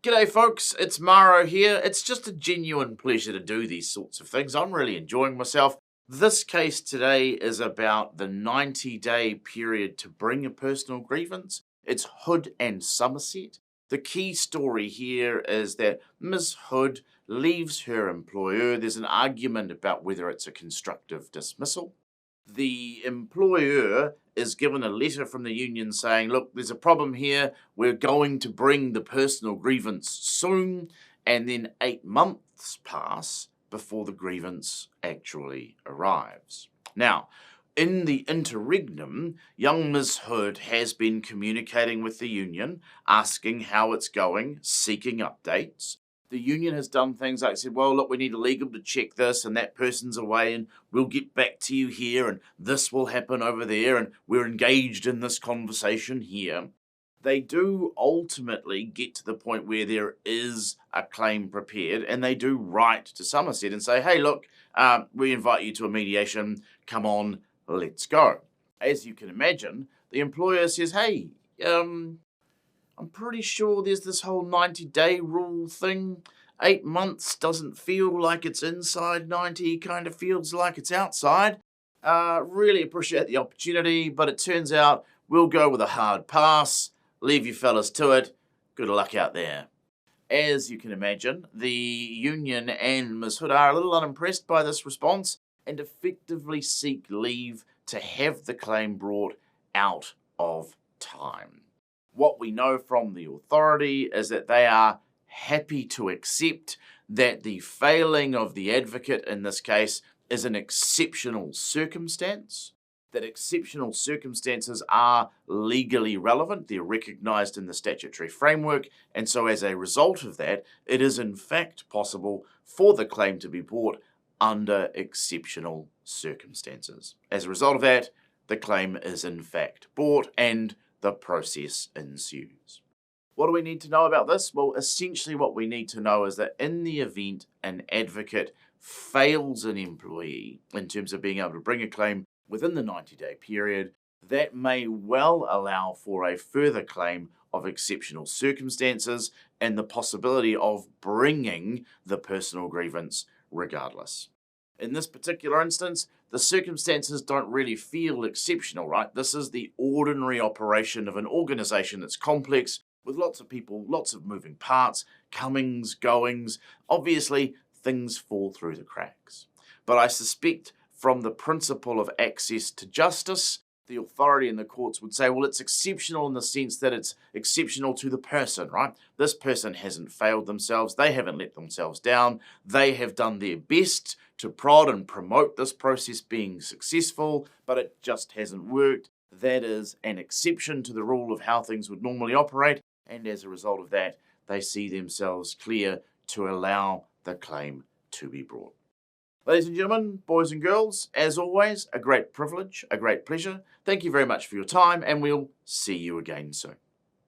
G'day folks, it's Mauro here. It's just a genuine pleasure to do these sorts of things. I'm really enjoying myself. This case today is about the 90-day period to bring a personal grievance. It's Hood and Summerset. The key story here is that Ms. Hood leaves her employer. There's an argument about whether it's a constructive dismissal. The employer is given a letter from the union saying, look, there's a problem here. We're going to bring the personal grievance soon. And then 8 months pass before the grievance actually arrives. Now, in the interregnum, young Ms. Hood has been communicating with the union, asking how it's going, seeking updates. The union has done things like said, well, look, we need a legal to check this, and that person's away, and we'll get back to you here, and this will happen over there, and we're engaged in this conversation here. They do ultimately get to the point where there is a claim prepared, and they do write to Summerset and say, hey, look, we invite you to a mediation. Come on, let's go. As you can imagine, the employer says, hey, I'm pretty sure there's this whole 90-day rule thing. 8 months doesn't feel like it's inside 90, kind of feels like it's outside. Really appreciate the opportunity, but it turns out we'll go with a hard pass. Leave you fellas to it. Good luck out there. As you can imagine, the union and Ms. Hood are a little unimpressed by this response and effectively seek leave to have the claim brought out of time. What we know from the authority is that they are happy to accept that the failing of the advocate in this case is an exceptional circumstance, that exceptional circumstances are legally relevant, they're recognised in the statutory framework, and so as a result of that, it is in fact possible for the claim to be brought under exceptional circumstances. As a result of that, the claim is in fact brought and the process ensues. What do we need to know about this? Well, essentially what we need to know is that in the event an advocate fails an employee in terms of being able to bring a claim within the 90-day period, that may well allow for a further claim of exceptional circumstances and the possibility of bringing the personal grievance regardless. In this particular instance, the circumstances don't really feel exceptional, right? This is the ordinary operation of an organization that's complex with lots of people, lots of moving parts, comings, goings. Obviously, things fall through the cracks. But I suspect from the principle of access to justice, the authority in the courts would say, well, it's exceptional in the sense that it's exceptional to the person, right? This person hasn't failed themselves. They haven't let themselves down. They have done their best to prod and promote this process being successful, but it just hasn't worked. That is an exception to the rule of how things would normally operate, and as a result of that, they see themselves clear to allow the claim to be brought. Ladies and gentlemen, boys and girls, as always, a great privilege, a great pleasure. Thank you very much for your time, and we'll see you again soon.